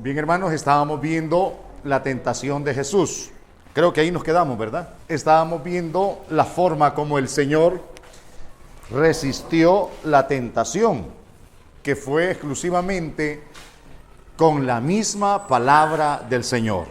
Bien, hermanos, estábamos viendo la tentación de Jesús. Creo que ahí nos quedamos, ¿verdad? Estábamos viendo la forma como el Señor resistió la tentación, que fue exclusivamente con la misma palabra del Señor.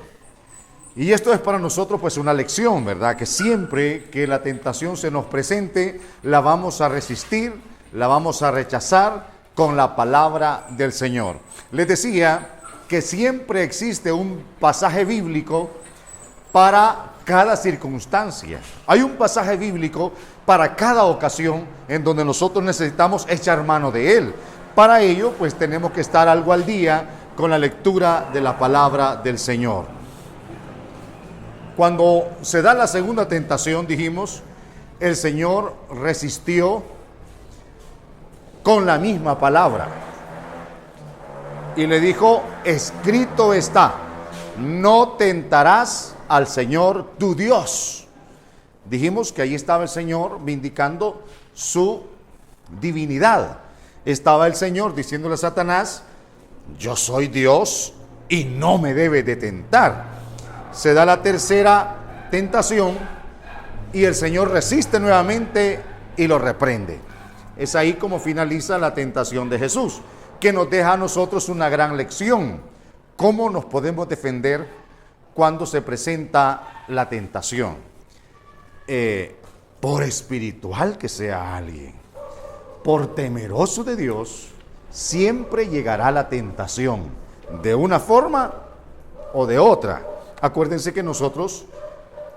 Y esto es para nosotros pues una lección, ¿verdad? Que siempre que la tentación se nos presente, la vamos a resistir, la vamos a rechazar con la palabra del Señor. Les decía que siempre existe un pasaje bíblico para cada circunstancia. Hay un pasaje bíblico para cada ocasión en donde nosotros necesitamos echar mano de él. Para ello, pues tenemos que estar algo al día con la lectura de la palabra del Señor. Cuando se da la segunda tentación, dijimos, el Señor resistió con la misma palabra. Y le dijo, escrito está, no tentarás al Señor tu Dios. Dijimos que ahí estaba el Señor vindicando su divinidad. Estaba el Señor diciéndole a Satanás, yo soy Dios y no me debe de tentar. Se da la tercera tentación y el Señor resiste nuevamente y lo reprende. Es ahí como finaliza la tentación de Jesús, que nos deja a nosotros una gran lección. ¿Cómo nos podemos defender cuando se presenta la tentación? Por espiritual que sea alguien, por temeroso de Dios, siempre llegará la tentación, de una forma o de otra. Acuérdense que nosotros,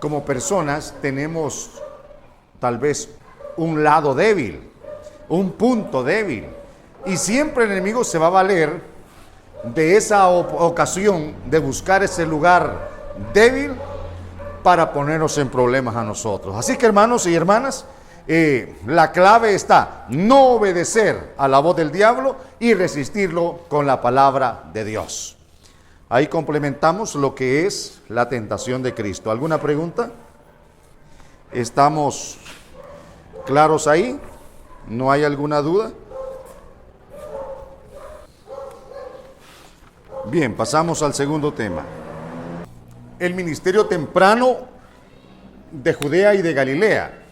como personas, tenemos tal vez un lado débil, un punto débil. Y siempre el enemigo se va a valer de esa ocasión de buscar ese lugar débil para ponernos en problemas a nosotros. Así que, hermanos y hermanas, la clave está no obedecer a la voz del diablo y resistirlo con la palabra de Dios. Ahí complementamos lo que es la tentación de Cristo. ¿Alguna pregunta? ¿Estamos claros ahí? ¿No hay alguna duda? Bien, pasamos al segundo tema. El ministerio temprano de Judea y de Galilea.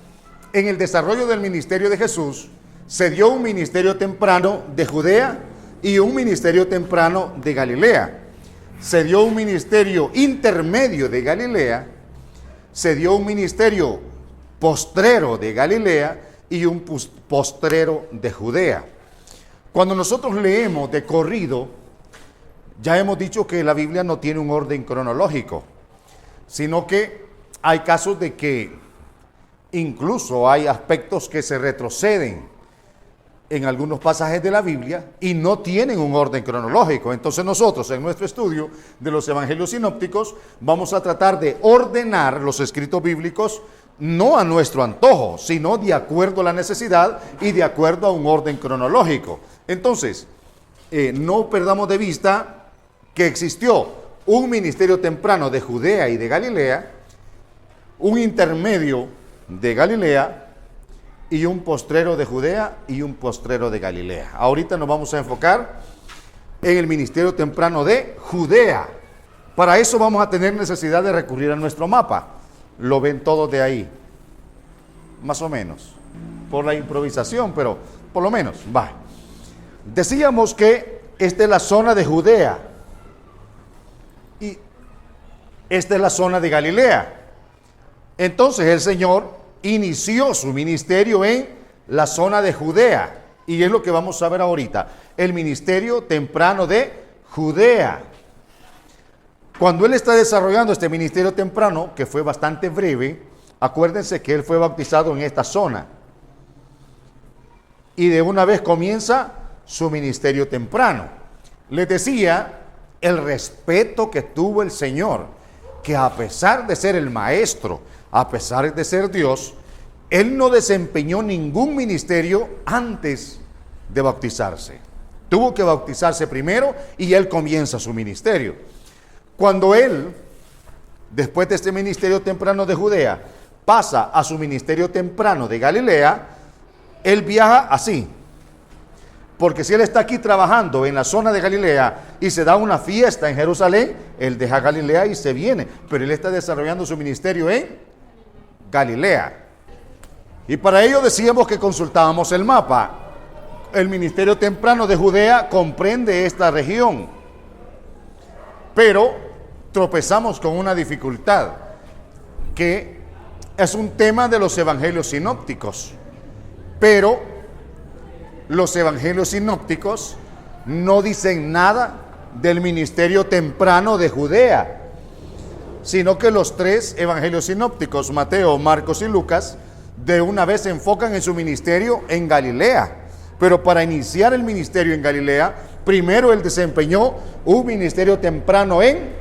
En el desarrollo del ministerio de Jesús, se dio un ministerio temprano de Judea y un ministerio temprano de Galilea. Se dio un ministerio intermedio de Galilea, se dio un ministerio postrero de Galilea y un postrero de Judea. Cuando nosotros leemos de corrido, ya hemos dicho que la Biblia no tiene un orden cronológico, sino que hay casos de que incluso hay aspectos que se retroceden en algunos pasajes de la Biblia y no tienen un orden cronológico. Entonces nosotros en nuestro estudio de los evangelios sinópticos vamos a tratar de ordenar los escritos bíblicos no a nuestro antojo, sino de acuerdo a la necesidad y de acuerdo a un orden cronológico. Entonces, no perdamos de vista que existió un ministerio temprano de Judea y de Galilea, un intermedio de Galilea y un postrero de Judea y un postrero de Galilea. Ahorita nos vamos a enfocar en el ministerio temprano de Judea. Para eso vamos a tener necesidad de recurrir a nuestro mapa. Lo ven todos de ahí, más o menos, por la improvisación, pero por lo menos, va. Decíamos que esta es la zona de Judea y esta es la zona de Galilea. Entonces el Señor inició su ministerio en la zona de Judea, y es lo que vamos a ver ahorita, el ministerio temprano de Judea. Cuando Él está desarrollando este ministerio temprano, que fue bastante breve, acuérdense que Él fue bautizado en esta zona, y de una vez comienza su ministerio temprano. Les decía el respeto que tuvo el Señor, que a pesar de ser el maestro, a pesar de ser Dios, Él no desempeñó ningún ministerio antes de bautizarse. Tuvo que bautizarse primero y Él comienza su ministerio. Cuando Él, después de este ministerio temprano de Judea, pasa a su ministerio temprano de Galilea, Él viaja así. Porque si él está aquí trabajando en la zona de Galilea y se da una fiesta en Jerusalén, él deja Galilea y se viene. Pero él está desarrollando su ministerio en Galilea. Y para ello decíamos que consultábamos el mapa. El ministerio temprano de Judea comprende esta región. Pero tropezamos con una dificultad, que es un tema de los evangelios sinópticos. Pero los evangelios sinópticos no dicen nada del ministerio temprano de Judea, sino que los tres evangelios sinópticos, Mateo, Marcos y Lucas, de una vez se enfocan en su ministerio en Galilea. Pero para iniciar el ministerio en Galilea, primero él desempeñó un ministerio temprano en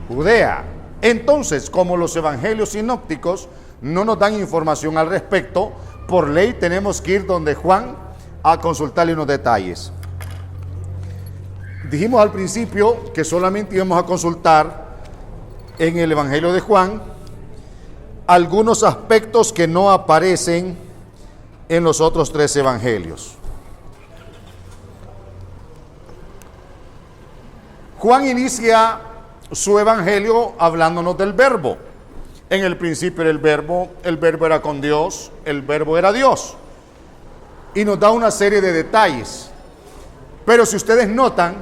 Judea. Entonces, como los evangelios sinópticos no nos dan información al respecto, por ley tenemos que ir donde Juan a consultarle unos detalles. Dijimos al principio que solamente íbamos a consultar en el Evangelio de Juan algunos aspectos que no aparecen en los otros tres evangelios. Juan inicia su evangelio hablándonos del verbo. En el principio era el verbo era con Dios, el verbo era Dios. Y nos da una serie de detalles. Pero si ustedes notan,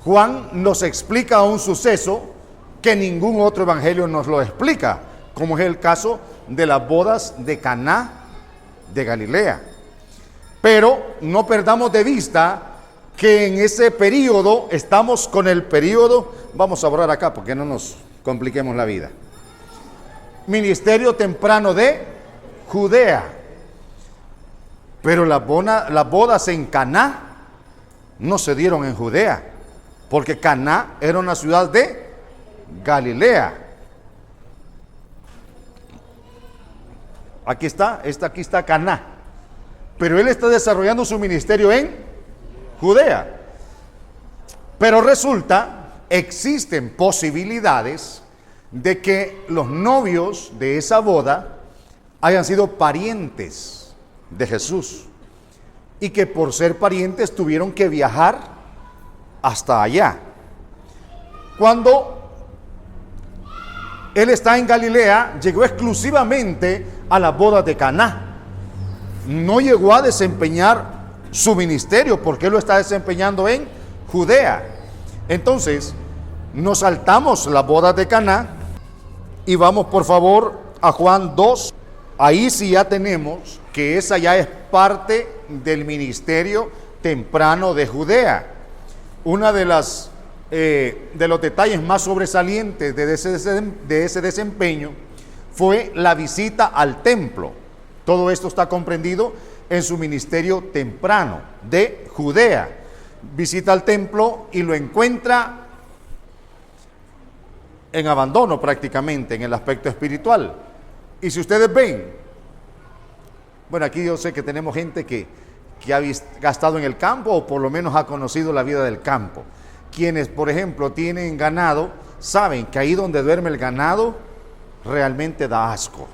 Juan nos explica un suceso que ningún otro evangelio nos lo explica, como es el caso de las bodas de Caná de Galilea. Pero no perdamos de vista que en ese periodo estamos con el periodo, vamos a borrar acá porque no nos compliquemos la vida. Ministerio temprano de Judea. Pero las bodas en Caná no se dieron en Judea, porque Caná era una ciudad de Galilea. Aquí está Caná. Pero él está desarrollando su ministerio en Judea. Pero resulta, existen posibilidades de que los novios de esa boda hayan sido parientes de Jesús y que por ser parientes tuvieron que viajar hasta allá. Cuando él está en Galilea, llegó exclusivamente a las bodas de Caná. No llegó a desempeñar su ministerio porque él lo está desempeñando en Judea. Entonces, nos saltamos las bodas de Caná y vamos por favor a Juan 2. Ahí sí ya tenemos que esa ya es parte del ministerio temprano de Judea. Una de los detalles más sobresalientes de ese desempeño fue la visita al templo. Todo esto está comprendido en su ministerio temprano de Judea. Visita al templo y lo encuentra en abandono prácticamente en el aspecto espiritual. Y si ustedes ven, bueno, aquí yo sé que tenemos gente que ha gastado en el campo o por lo menos ha conocido la vida del campo. Quienes, por ejemplo, tienen ganado, saben que ahí donde duerme el ganado realmente da asco,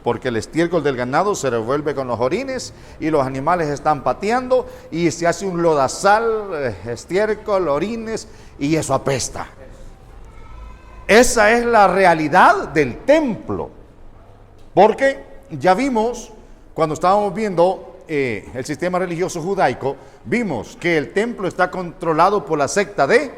porque el estiércol del ganado se revuelve con los orines y los animales están pateando y se hace un lodazal, estiércol, orines, y eso apesta. Esa es la realidad del templo, porque ya vimos, cuando estábamos viendo el sistema religioso judaico, vimos que el templo está controlado por la secta de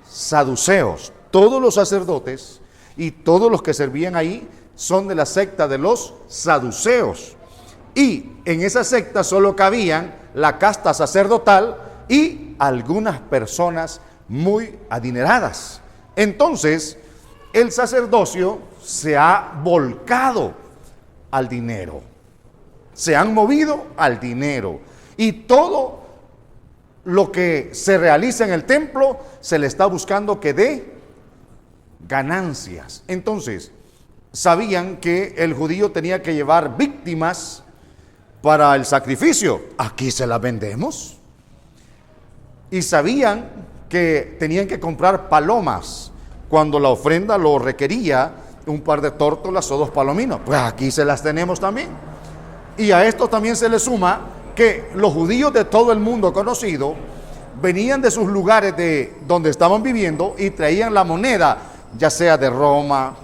saduceos. Todos los sacerdotes y todos los que servían ahí son de la secta de los saduceos. Y en esa secta solo cabían la casta sacerdotal y algunas personas muy adineradas. Entonces, el sacerdocio se ha volcado al dinero. Se han movido al dinero. Y todo lo que se realiza en el templo se le está buscando que dé ganancias. Entonces, sabían que el judío tenía que llevar víctimas para el sacrificio. Aquí se las vendemos. Y sabían que tenían que comprar palomas cuando la ofrenda lo requería, un par de tórtolas o 2 palominos. Pues aquí se las tenemos también. Y a esto también se le suma que los judíos de todo el mundo conocido venían de sus lugares de donde estaban viviendo y traían la moneda, ya sea de Roma,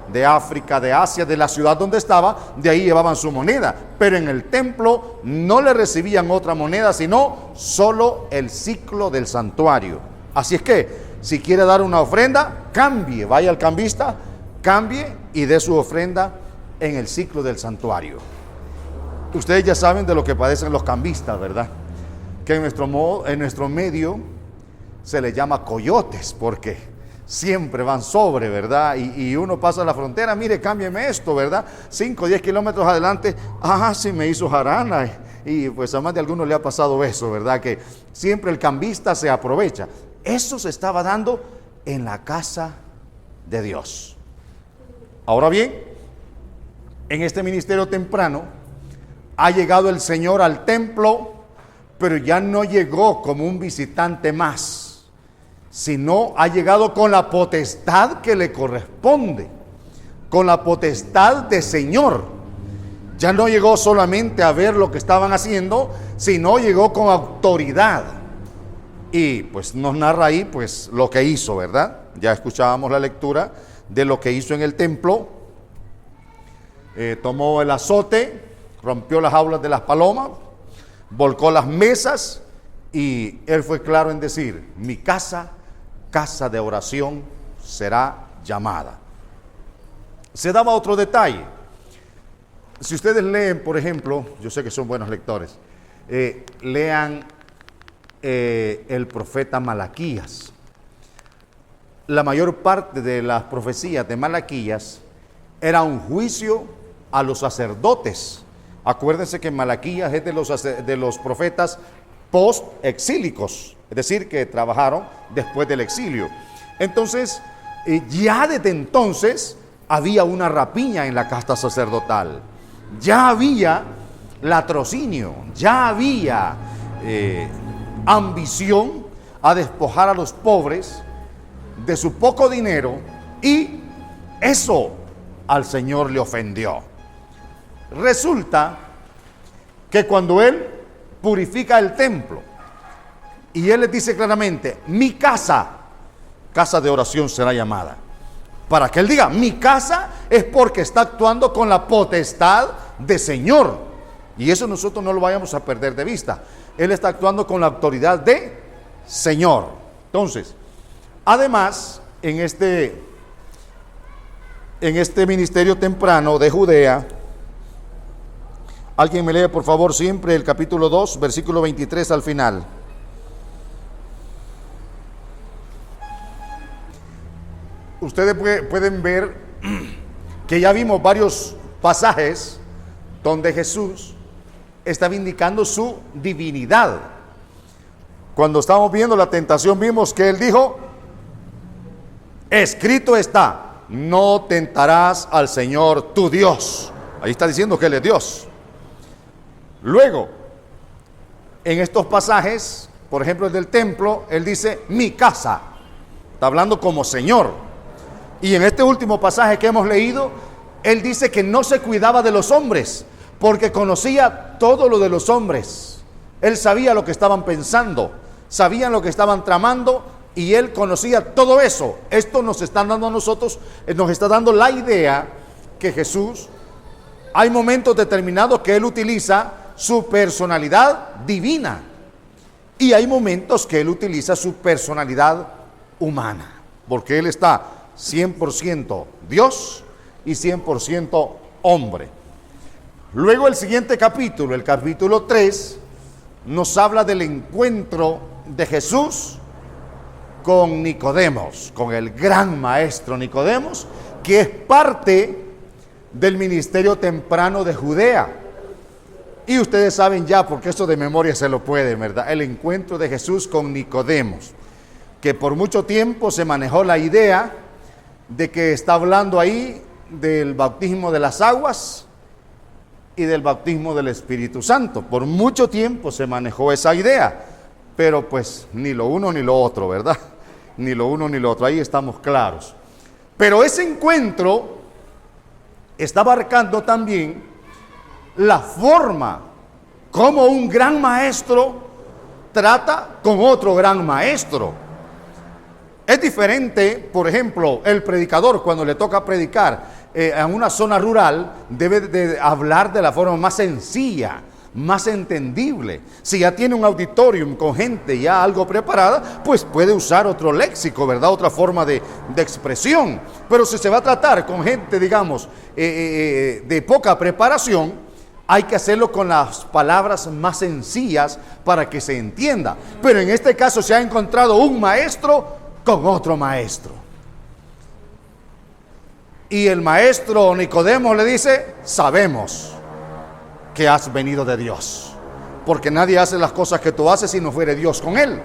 de África, de Asia, de la ciudad donde estaba, de ahí llevaban su moneda. Pero en el templo no le recibían otra moneda, sino solo el siclo del santuario. Así es que, si quiere dar una ofrenda, cambie, vaya al cambista, cambie y dé su ofrenda en el siclo del santuario. Ustedes ya saben de lo que padecen los cambistas, ¿verdad? Que en nuestro medio se les llama coyotes, porque siempre van sobre, ¿verdad? Y uno pasa la frontera, mire, cámbieme esto, ¿verdad? 5 o 10 kilómetros adelante, sí me hizo jarana. Y pues a más de alguno le ha pasado eso, ¿verdad? Que siempre el cambista se aprovecha. Eso se estaba dando en la casa de Dios. Ahora bien, en este ministerio temprano ha llegado el Señor al templo, pero ya no llegó como un visitante más, sino ha llegado con la potestad que le corresponde, con la potestad de Señor. Ya no llegó solamente a ver lo que estaban haciendo, sino llegó con autoridad. Y pues nos narra ahí pues lo que hizo, ¿verdad? Ya escuchábamos la lectura de lo que hizo en el templo. Tomó el azote, rompió las jaulas de las palomas, volcó las mesas, y él fue claro en decir: mi casa, casa de oración será llamada. Se daba otro detalle. Si ustedes leen, por ejemplo, yo sé que son buenos lectores, lean el profeta Malaquías. La mayor parte de las profecías de Malaquías era un juicio a los sacerdotes. Acuérdense que Malaquías es de los profetas post-exílicos, es decir, que trabajaron después del exilio. Entonces, ya desde entonces había una rapiña en la casta sacerdotal, ya había latrocinio, ya había ambición a despojar a los pobres de su poco dinero, y eso al Señor le ofendió. Resulta que cuando Él purifica el templo y Él les dice claramente: mi casa, casa de oración será llamada, para que Él diga mi casa, es porque está actuando con la potestad de Señor, y eso nosotros no lo vayamos a perder de vista. Él está actuando con la autoridad de Señor. Entonces, además, en este ministerio temprano de Judea, alguien me lee por favor siempre el capítulo 2, versículo 23 al final. Ustedes pueden ver que ya vimos varios pasajes donde Jesús estaba indicando su divinidad. Cuando estábamos viendo la tentación, vimos que Él dijo: escrito está, no tentarás al Señor tu Dios. Ahí está diciendo que Él es Dios. Luego, en estos pasajes, por ejemplo el del templo, Él dice mi casa, está hablando como Señor. Y en este último pasaje que hemos leído, Él dice que no se cuidaba de los hombres, porque conocía todo lo de los hombres. Él sabía lo que estaban pensando, sabían lo que estaban tramando, y Él conocía todo eso. Esto nos está dando a nosotros, nos está dando la idea que Jesús, hay momentos determinados que Él utiliza su personalidad divina, y hay momentos que Él utiliza su personalidad humana, porque Él está 100% Dios y 100% hombre. Luego el siguiente capítulo, el capítulo 3, nos habla del encuentro de Jesús con Nicodemos, con el gran maestro Nicodemos, que es parte del ministerio temprano de Judea. Y ustedes saben ya, porque esto de memoria se lo pueden, ¿verdad? El encuentro de Jesús con Nicodemos, que por mucho tiempo se manejó la idea de que está hablando ahí del bautismo de las aguas y del bautismo del Espíritu Santo. Por mucho tiempo se manejó esa idea, pero pues ni lo uno ni lo otro, ¿verdad? Ni lo uno ni lo otro, ahí estamos claros. Pero ese encuentro está abarcando también la forma cómo un gran maestro trata con otro gran maestro. Es diferente, por ejemplo, el predicador cuando le toca predicar en una zona rural, debe de hablar de la forma más sencilla, más entendible. Si ya tiene un auditorium con gente ya algo preparada, pues puede usar otro léxico, ¿verdad? Otra forma de expresión. Pero si se va a tratar con gente, digamos, de poca preparación, hay que hacerlo con las palabras más sencillas para que se entienda. Pero en este caso se ha encontrado un maestro con otro maestro. Y el maestro Nicodemo le dice: sabemos que has venido de Dios, porque nadie hace las cosas que tú haces si no fuere Dios con él.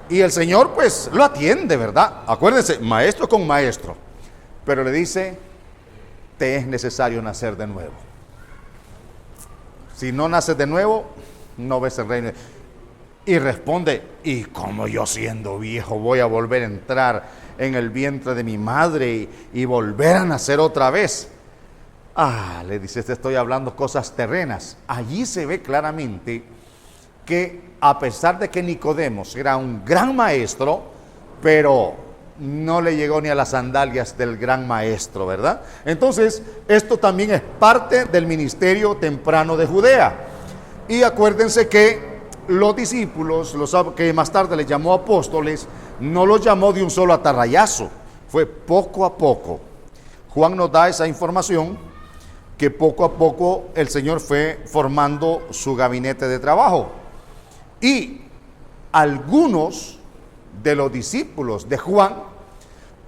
Y el Señor pues lo atiende, ¿verdad? Acuérdense, maestro con maestro. Pero le dice: te es necesario nacer de nuevo. Si no naces de nuevo, no ves el reino. Y responde: ¿y cómo yo siendo viejo voy a volver a entrar en el vientre de mi madre y volver a nacer otra vez? Le dice: te estoy hablando cosas terrenas. Allí se ve claramente que a pesar de que Nicodemos era un gran maestro, pero no le llegó ni a las sandalias del gran maestro, ¿verdad? Entonces, esto también es parte del ministerio temprano de Judea. Y acuérdense que los discípulos, los que más tarde les llamó apóstoles, no los llamó de un solo atarrayazo, fue poco a poco. Juan nos da esa información, que poco a poco el Señor fue formando su gabinete de trabajo. Y algunos de los discípulos de Juan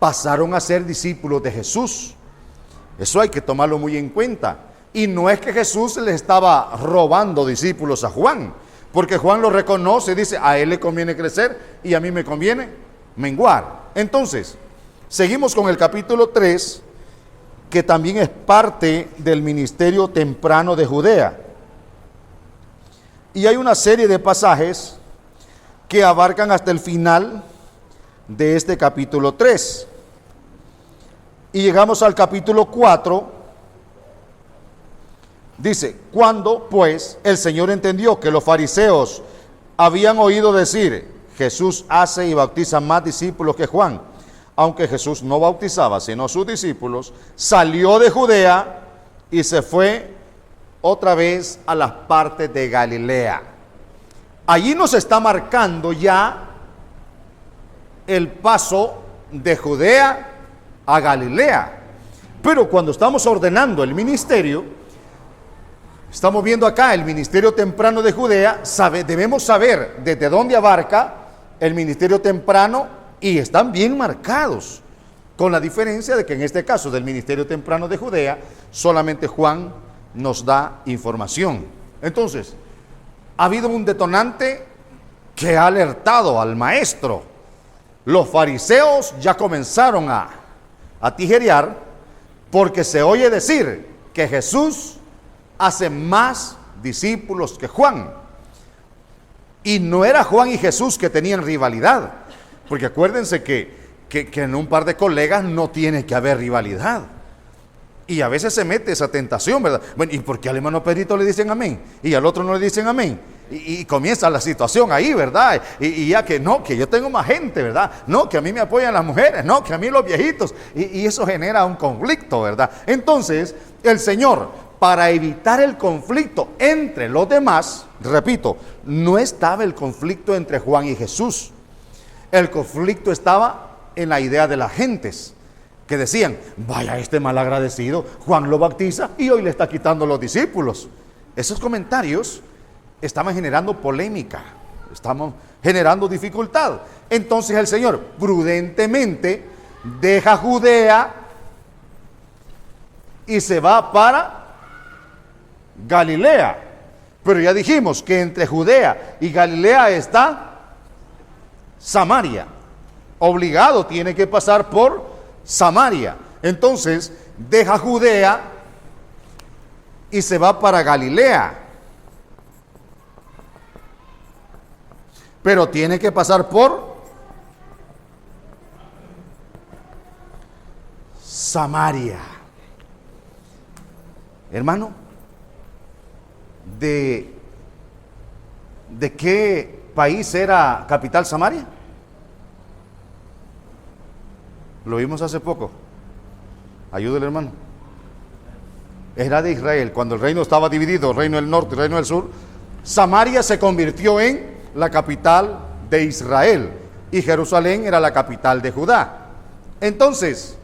pasaron a ser discípulos de Jesús. Eso hay que tomarlo muy en cuenta. Y no es que Jesús le estaba robando discípulos a Juan, porque Juan lo reconoce y dice: a él le conviene crecer y a mí me conviene menguar. Entonces, seguimos con el capítulo 3, que también es parte del ministerio temprano de Judea. Y hay una serie de pasajes que abarcan hasta el final de este capítulo 3. Y llegamos al capítulo 4. Dice: cuando pues el Señor entendió que los fariseos habían oído decir: Jesús hace y bautiza más discípulos que Juan, aunque Jesús no bautizaba sino sus discípulos, salió de Judea y se fue otra vez a las partes de Galilea. Allí nos está marcando ya el paso de Judea a Galilea. Pero cuando estamos ordenando el ministerio, estamos viendo acá el ministerio temprano de Judea, debemos saber desde dónde abarca el ministerio temprano, y están bien marcados, con la diferencia de que en este caso del ministerio temprano de Judea, solamente Juan nos da información. Entonces, ha habido un detonante que ha alertado al maestro. Los fariseos ya comenzaron a tijerear, porque se oye decir que Jesús hace más discípulos que Juan. Y no era Juan y Jesús que tenían rivalidad, porque acuérdense que en un par de colegas no tiene que haber rivalidad. Y a veces se mete esa tentación, ¿verdad? Bueno, ¿y por qué al hermano Pedrito le dicen amén y al otro no le dicen amén? Y comienza la situación ahí, ¿verdad? Y ya que no, que yo tengo más gente, ¿verdad? No, que a mí me apoyan las mujeres, no, que a mí los viejitos. Y eso genera un conflicto, ¿verdad? Entonces, el Señor, para evitar el conflicto entre los demás, repito, no estaba el conflicto entre Juan y Jesús. El conflicto estaba en la idea de las gentes, que decían: vaya, este malagradecido, Juan lo bautiza y hoy le está quitando los discípulos. Esos comentarios estaban generando polémica, estaban generando dificultad. Entonces el Señor prudentemente deja Judea y se va para Galilea. Pero ya dijimos que entre Judea y Galilea está Samaria. Obligado tiene que pasar por Samaria. Entonces deja Judea y se va para Galilea. Pero tiene que pasar por Samaria. Hermano, de qué país era capital Samaria? Lo vimos hace poco. Ayúdele, hermano. Era de Israel. Cuando el reino estaba dividido, el reino del norte y el reino del sur, Samaria se convirtió en la capital de Israel y Jerusalén era la capital de Judá. Entonces,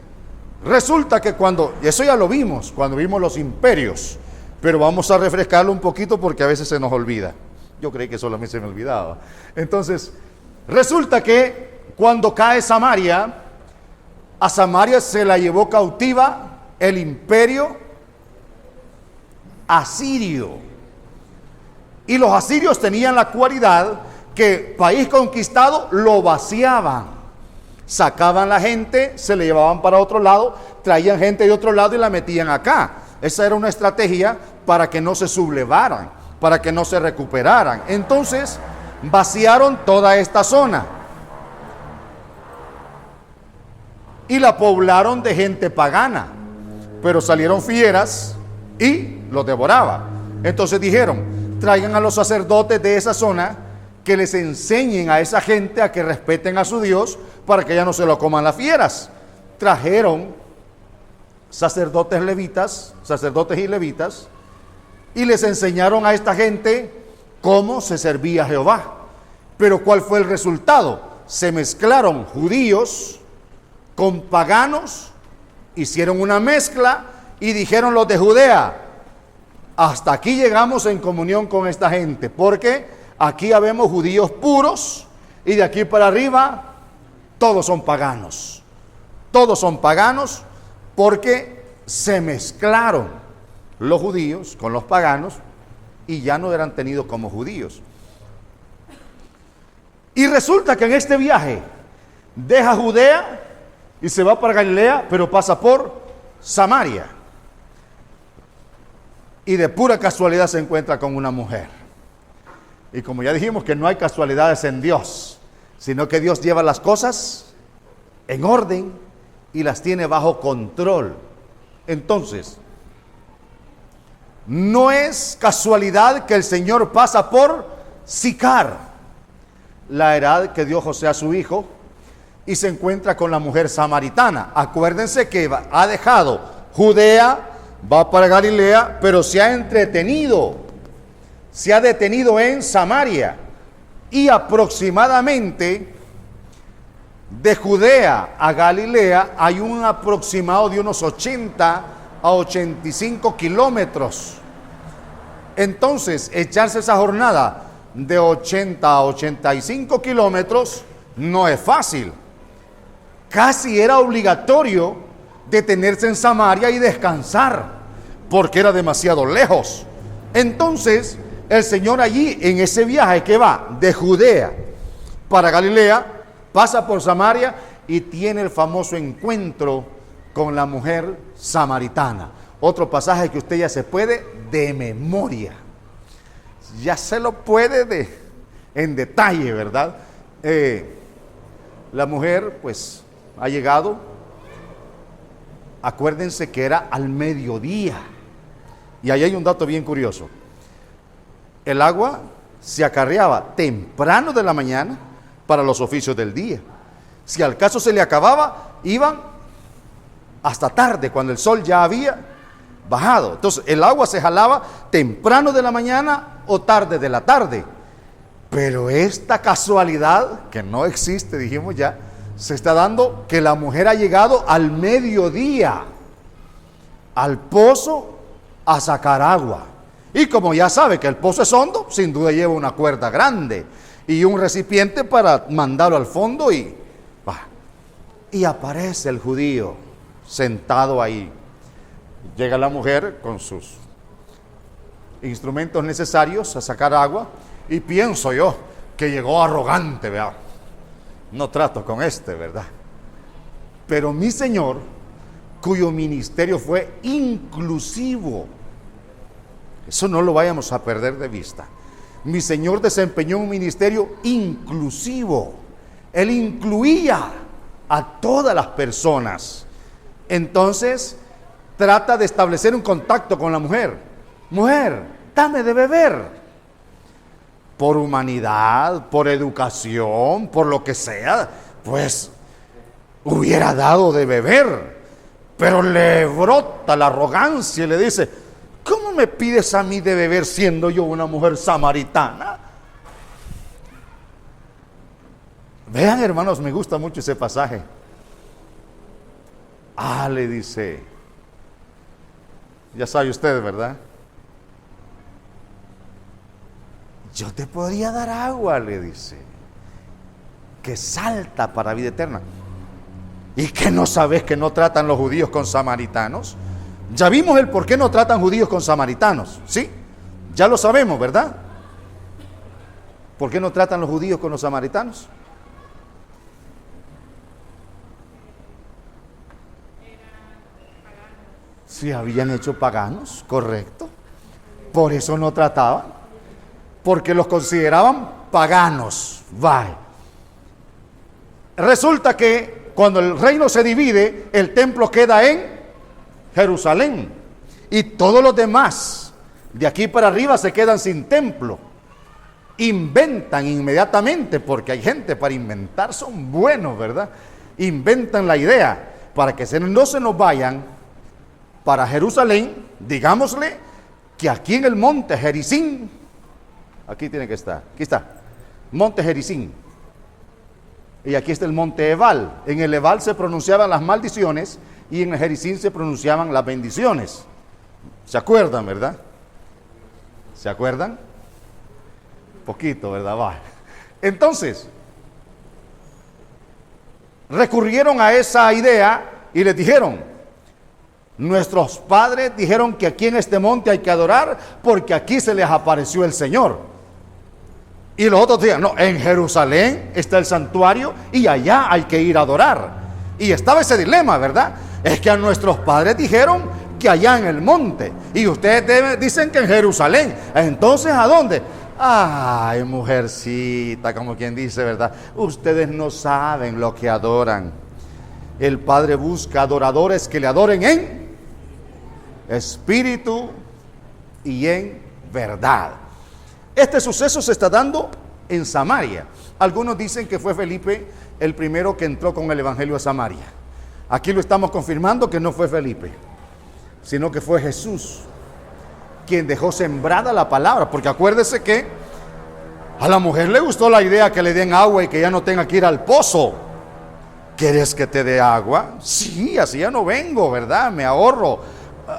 resulta que eso ya lo vimos, cuando vimos los imperios, pero vamos a refrescarlo un poquito porque a veces se nos olvida. Yo creí que solamente se me olvidaba. Entonces, resulta que cuando cae Samaria, a Samaria se la llevó cautiva el imperio asirio. Y los asirios tenían la cualidad que país conquistado lo vaciaban. Sacaban la gente, se le llevaban para otro lado, traían gente de otro lado y la metían acá. Esa era una estrategia para que no se sublevaran, para que no se recuperaran. Entonces, vaciaron toda esta zona y la poblaron de gente pagana, pero salieron fieras y los devoraban. Entonces dijeron: traigan a los sacerdotes de esa zona que les enseñen a esa gente a que respeten a su Dios para que ya no se lo coman las fieras. Trajeron sacerdotes y levitas, y les enseñaron a esta gente cómo se servía a Jehová. Pero ¿cuál fue el resultado? Se mezclaron judíos con paganos, hicieron una mezcla y dijeron los de Judea: hasta aquí llegamos en comunión con esta gente, porque aquí habemos judíos puros y de aquí para arriba todos son paganos. Todos son paganos porque se mezclaron los judíos con los paganos y ya no eran tenidos como judíos. Y resulta que en este viaje deja Judea y se va para Galilea, pero pasa por Samaria. Y de pura casualidad se encuentra con una mujer. Y como ya dijimos que no hay casualidades en Dios, sino que Dios lleva las cosas en orden y las tiene bajo control. Entonces, no es casualidad que el Señor pasa por Sicar, la heredad que dio José a su hijo, y se encuentra con la mujer samaritana. Acuérdense que ha dejado Judea, va para Galilea, pero se ha detenido en Samaria. Y aproximadamente de Judea a Galilea hay un aproximado de unos 80 a 85 kilómetros. Entonces, echarse esa jornada de 80 a 85 kilómetros no es fácil. Casi era obligatorio detenerse en Samaria y descansar, porque era demasiado lejos. Entonces, el Señor allí, en ese viaje que va de Judea para Galilea, pasa por Samaria y tiene el famoso encuentro con la mujer samaritana. Otro pasaje que usted ya se puede de memoria. Ya se lo puede en detalle, ¿verdad? La mujer, pues, ha llegado. Acuérdense que era al mediodía. Y ahí hay un dato bien curioso. El agua se acarreaba temprano de la mañana para los oficios del día. Si al caso se le acababa, iban hasta tarde, cuando el sol ya había bajado. Entonces, el agua se jalaba temprano de la mañana o tarde de la tarde. Pero esta casualidad, que no existe, dijimos ya, se está dando que la mujer ha llegado al mediodía al pozo a sacar agua. Y como ya sabe que el pozo es hondo, sin duda lleva una cuerda grande y un recipiente para mandarlo al fondo y aparece el judío sentado ahí. Llega la mujer con sus instrumentos necesarios a sacar agua y pienso yo que llegó arrogante, ¿verdad? No trato con ¿verdad? Pero mi Señor, cuyo ministerio fue inclusivo, eso no lo vayamos a perder de vista. Mi Señor desempeñó un ministerio inclusivo. Él incluía a todas las personas. Entonces, trata de establecer un contacto con la mujer. Mujer, dame de beber. Por humanidad, por educación, por lo que sea, pues hubiera dado de beber. Pero le brota la arrogancia y le dice: ¿cómo me pides a mí de beber siendo yo una mujer samaritana? Vean, hermanos, me gusta mucho ese pasaje. Le dice, ya sabe usted, ¿verdad? Yo te podría dar agua, le dice, que salta para vida eterna. ¿Y qué no sabes que no tratan los judíos con samaritanos? Ya vimos el por qué no tratan judíos con samaritanos, ¿sí? Ya lo sabemos, ¿verdad? ¿Por qué no tratan los judíos con los samaritanos? Si habían hecho paganos, correcto. Por eso no trataban, porque los consideraban paganos. Vaya. Resulta que cuando el reino se divide, el templo queda en Jerusalén y todos los demás de aquí para arriba se quedan sin templo. Inventan inmediatamente, porque hay gente para inventar, son buenos, ¿verdad? Inventan la idea para que no se nos vayan para Jerusalén. Digámosle que aquí en el monte Gerizim, aquí tiene que estar, aquí está, monte Gerizim, y aquí está el monte Ebal. En el Ebal se pronunciaban las maldiciones y en el Gerizim se pronunciaban las bendiciones. ¿Se acuerdan, verdad? ¿Se acuerdan? Poquito, ¿verdad? Va. Entonces, recurrieron a esa idea y les dijeron: nuestros padres dijeron que aquí en este monte hay que adorar porque aquí se les apareció el Señor. Y los otros decían: no, en Jerusalén está el santuario y allá hay que ir a adorar. Y estaba ese dilema, ¿verdad? Es que a nuestros padres dijeron que allá en el monte y ustedes dicen que en Jerusalén. Entonces, ¿a dónde? Ay, mujercita, como quien dice, ¿verdad? Ustedes no saben lo que adoran. El Padre busca adoradores que le adoren en espíritu y en verdad. Este suceso se está dando en Samaria. Algunos dicen que fue Felipe el primero que entró con el evangelio a Samaria. Aquí lo estamos confirmando que no fue Felipe, sino que fue Jesús quien dejó sembrada la palabra. Porque acuérdese que a la mujer le gustó la idea que le den agua y que ya no tenga que ir al pozo. ¿Quieres que te dé agua? Sí, así ya no vengo, ¿verdad? Me ahorro.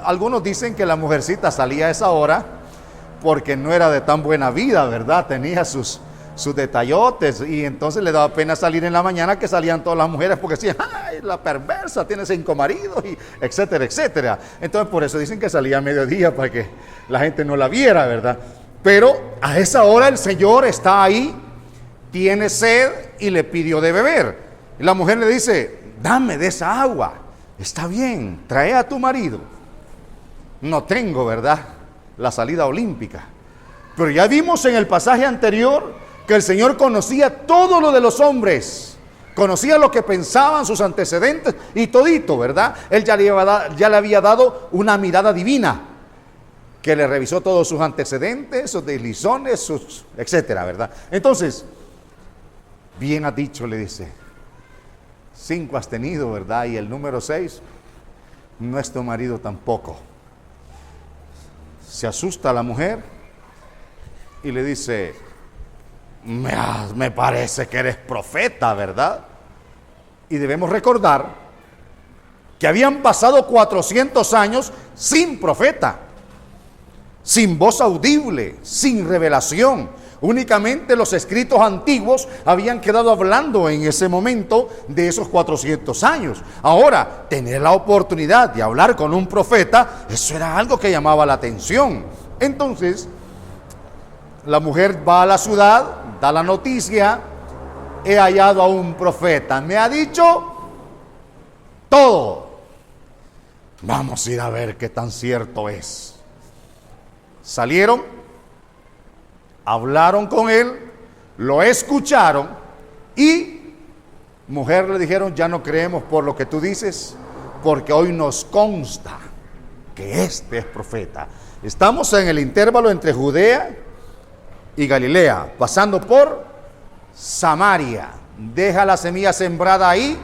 Algunos dicen que la mujercita salía a esa hora porque no era de tan buena vida, ¿verdad? Tenía sus detallotes y entonces le daba pena salir en la mañana, que salían todas las mujeres porque decían: ¡ay, la perversa, tiene 5 maridos! Y etcétera, etcétera. Entonces por eso dicen que salía a mediodía para que la gente no la viera, ¿verdad? Pero a esa hora el Señor está ahí, tiene sed y le pidió de beber. Y la mujer le dice: dame de esa agua. Está bien, trae a tu marido. No tengo, ¿verdad?, la salida olímpica. Pero ya vimos en el pasaje anterior que el Señor conocía todo lo de los hombres, conocía lo que pensaban, sus antecedentes y todito, ¿verdad? Él ya le había dado una mirada divina, que le revisó todos sus antecedentes, sus deslizones, sus etcétera, ¿verdad? Entonces, bien has dicho, le dice, 5 has tenido, ¿verdad? Y el número 6 no es tu marido tampoco. Se asusta la mujer y le dice: me parece que eres profeta, ¿verdad? Y debemos recordar que habían pasado 400 años sin profeta, sin voz audible, sin revelación. Únicamente los escritos antiguos habían quedado hablando en ese momento de esos 400 años. Ahora, tener la oportunidad de hablar con un profeta, eso era algo que llamaba la atención. Entonces, la mujer va a la ciudad, da la noticia: he hallado a un profeta, me ha dicho todo. Vamos a ir a ver qué tan cierto es. Salieron, hablaron con él, lo escucharon y, mujer, le dijeron: ya no creemos por lo que tú dices, porque hoy nos consta que este es profeta. Estamos en el intervalo entre Judea y Galilea, pasando por Samaria. Deja la semilla sembrada ahí